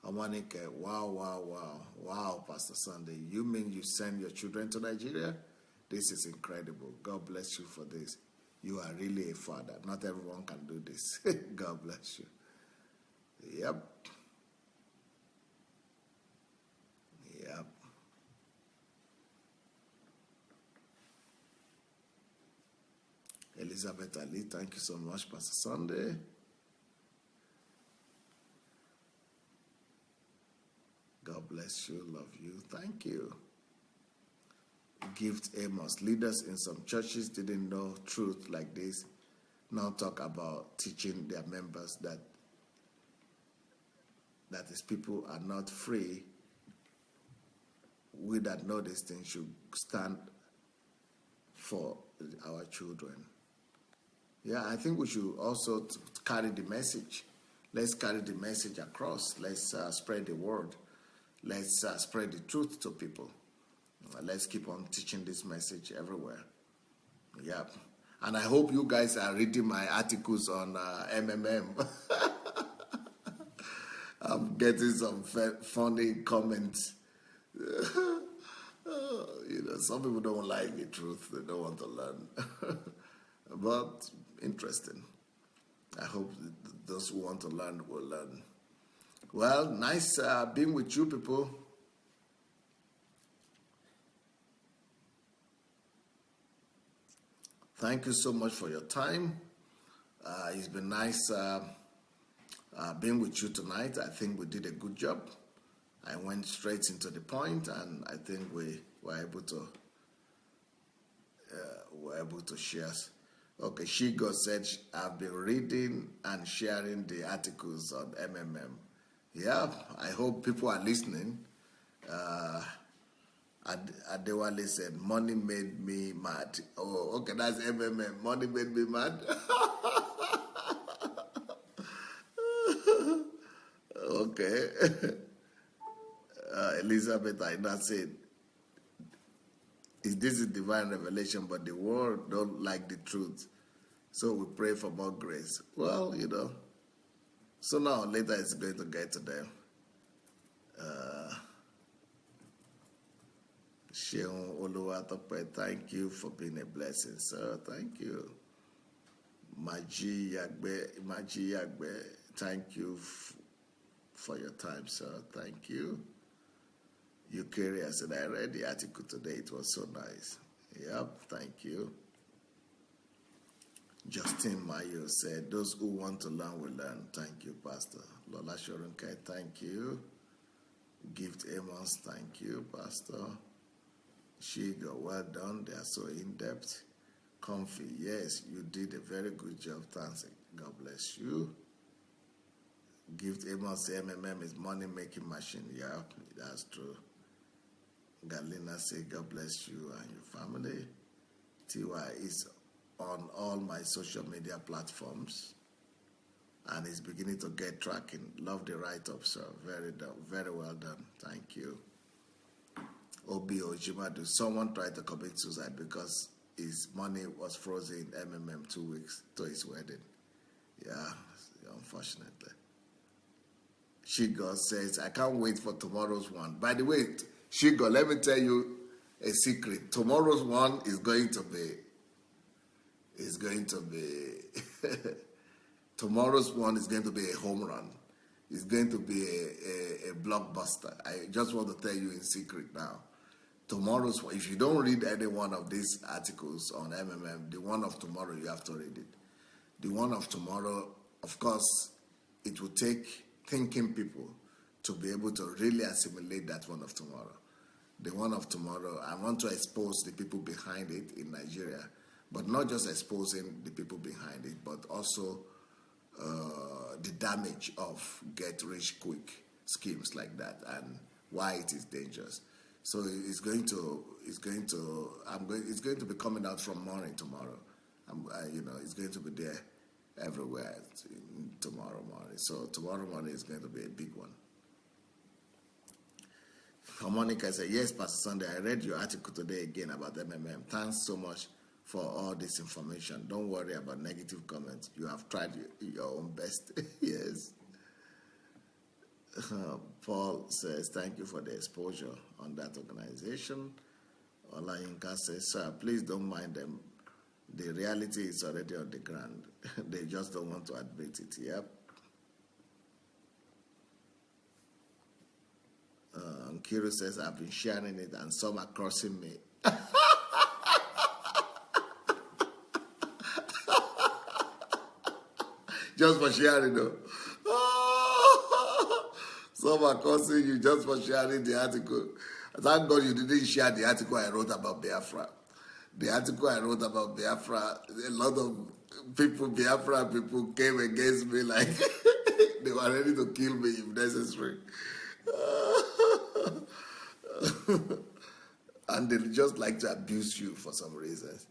Amanike, wow, Pastor Sunday. You mean you send your children to Nigeria? This is incredible. God bless you for this. You are really a father. Not everyone can do this. God bless you. Yep. Elizabeth Ali, thank you so much, Pastor Sunday. God bless you, love you, thank you. Gift Amos, leaders in some churches didn't know truth like this. Now talk about teaching their members that is people are not free. We that know this thing should stand for our children. Yeah, I think we should also carry the message. Let's carry the message across. Let's spread the word. Let's spread the truth to people. Let's keep on teaching this message everywhere. Yeah. And I hope you guys are reading my articles on MMM. I'm getting some funny comments. Some people don't like the truth. They don't want to learn. But interesting. I hope those who want to learn will learn. Well, nice being with you people. Thank you so much for your time. It's been nice been with you tonight. I think we did a good job. I went straight into the point, and I think we were able to share. Okay, Shigo said, I've been reading and sharing the articles on MMM. Yeah, I hope people are listening. Adewale said, money made me mad. Oh, okay, that's MMM. Money made me mad. Okay. Elizabeth Aina said, this is divine revelation, but the world don't like the truth. So we pray for more grace. Well, sooner or later it's going to get to them. Sheon Oluwatope, thank you for being a blessing, sir. Thank you. Maji Yagbe, thank you for your time, sir. Thank you. Eukarya said, I read the article today. It was so nice. Yep, thank you. Justin Mayo said, those who want to learn will learn. Thank you, Pastor. Lola Shorunkai, thank you. Gift Amos, thank you, Pastor. Shigo, well done. They are so in-depth. Comfy, yes, you did a very good job. Thanks. God bless you. Gift Amos, MMM is money-making machine. Yeah, that's true. Galina said, God bless you and your family. TY is on all my social media platforms and is beginning to get tracking. Love the write-up, sir. Very well done. Thank you. Obi Ojimadu, someone tried to commit suicide because his money was frozen in MMM 2 weeks to his wedding. Yeah, unfortunately. Shigo says, I can't wait for tomorrow's one. By the way, Shigo, let me tell you a secret. Tomorrow's one is going to be tomorrow's one is going to be a home run. It's going to be a blockbuster. I just want to tell you in secret now. Tomorrow's one, if you don't read any one of these articles on MMM, the one of tomorrow, you have to read it. The one of tomorrow, of course, it will take thinking people to be able to really assimilate that one of tomorrow. The one of tomorrow, I want to expose the people behind it in Nigeria, but not just exposing the people behind it, but also the damage of get-rich-quick schemes like that and why it is dangerous. So it's going to be coming out from morning tomorrow. It's going to be there everywhere tomorrow morning. So tomorrow morning is going to be a big one. Monica said, yes, Pastor Sunday, I read your article today again about MMM. Thanks so much for all this information. Don't worry about negative comments. You have tried your own best. Yes. Paul says, thank you for the exposure on that organization. Olayinka says, sir, please don't mind them. The reality is already on the ground. They just don't want to admit it. Yep. Kiru says, I've been sharing it and some are crossing me. Just for sharing, though. Some are crossing you just for sharing the article. Thank God you didn't share the article I wrote about Biafra. The article I wrote about Biafra, a lot of Biafra people came against me like they were ready to kill me if necessary. And they just like to abuse you for some reasons.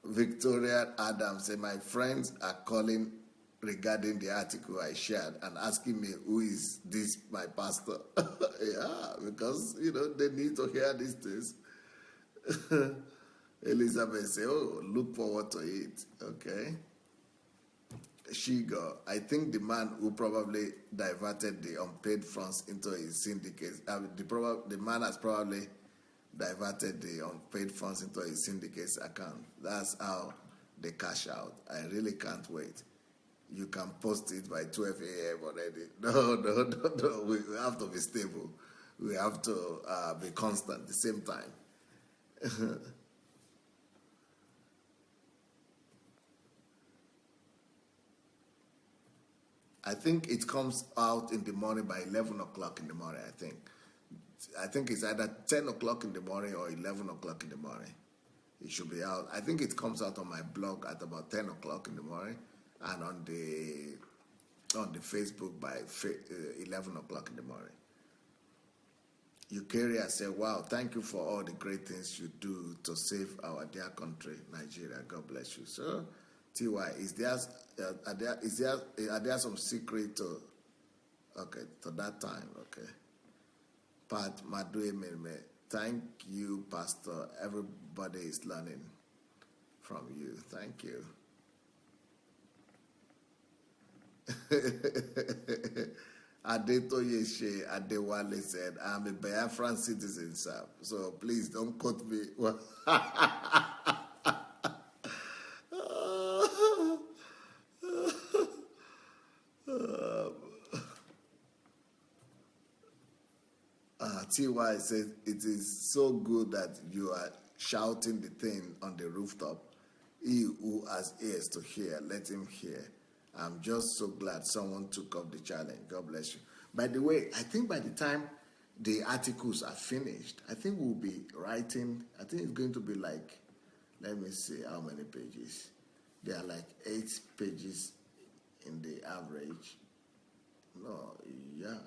Victoria Adams said, my friends are calling regarding the article I shared and asking me, who is this, my pastor? Yeah, because, they need to hear these things. Elizabeth said, oh, look forward to it. Okay. Shigo, I think the man who probably diverted the unpaid funds into his syndicate, the man has probably diverted the unpaid funds into his syndicate's account. That's how they cash out. I really can't wait. You can post it by 12 a.m. already. No. We have to be stable. We have to be constant at the same time. I think it comes out in the morning by 11 o'clock in the morning, I think. I think it's either 10 o'clock in the morning or 11 o'clock in the morning. It should be out. I think it comes out on my blog at about 10 o'clock in the morning, and on the Facebook by 11 o'clock in the morning. Eukarya said, wow, thank you for all the great things you do to save our dear country, Nigeria. God bless you. So, TY, are there some secret to that time? Okay. Pat Madue Meme, thank you, Pastor. Everybody is learning from you. Thank you. Adetoye She Adewale said, I'm a Biafran citizen, sir. So please don't quote me. TY says, it is so good that you are shouting the thing on the rooftop. He who has ears to hear, let him hear. I'm just so glad someone took up the challenge. God bless you. By the way, I think by the time the articles are finished, I think we'll be writing, I think it's going to be like, let me see how many pages. There are like 8 pages in the average. No, yeah.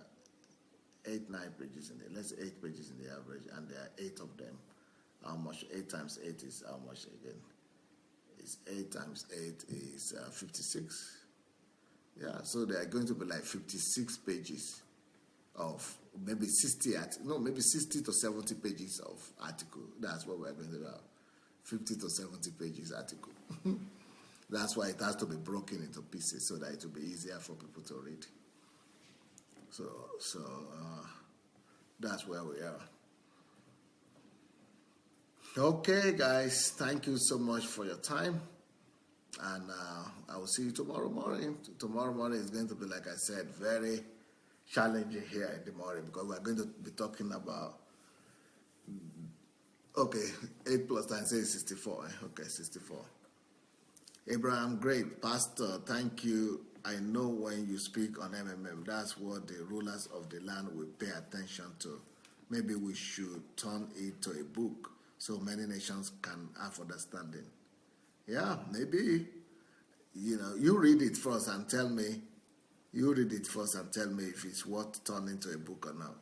8, 9 pages in there. Let's say 8 pages in the average, and there are 8 of them. How much? 8 times 8 is how much again? It's 8 times 8 is 56. Yeah, so there are going to be like 56 pages of maybe 60 to 70 pages of article. That's what we're going to have. 50 to 70 pages article. That's why it has to be broken into pieces so that it will be easier for people to read. So that's where we are. Okay, guys, thank you so much for your time. And I will see you tomorrow morning. Tomorrow morning is going to be, like I said, very challenging here in the morning because we're going to be talking about, 8 plus 9 is 64. Okay, 64. Abraham, great. Pastor, thank you. I know when you speak on MMM, that's what the rulers of the land will pay attention to. Maybe we should turn it to a book so many nations can have understanding. Yeah, maybe, you read it first and tell me. You read it first and tell me if it's worth turning into a book or not.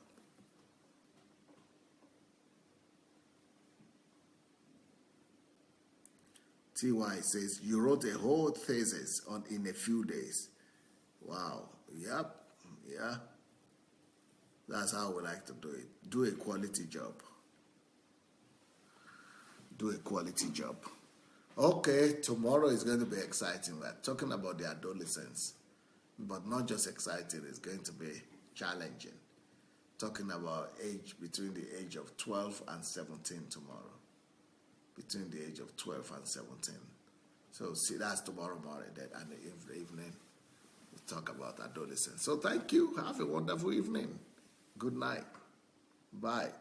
TY says, you wrote a whole thesis in a few days. Wow. Yep. Yeah. That's how we like to do it. Do a quality job. Do a quality job. Okay, tomorrow is going to be exciting. We're talking about the adolescents. But not just exciting, it's going to be challenging. Talking about between the age of 12 and 17 tomorrow. Between the age of 12 and 17. So see, that's tomorrow morning, and in the evening, we'll talk about adolescence. So thank you. Have a wonderful evening. Good night. Bye.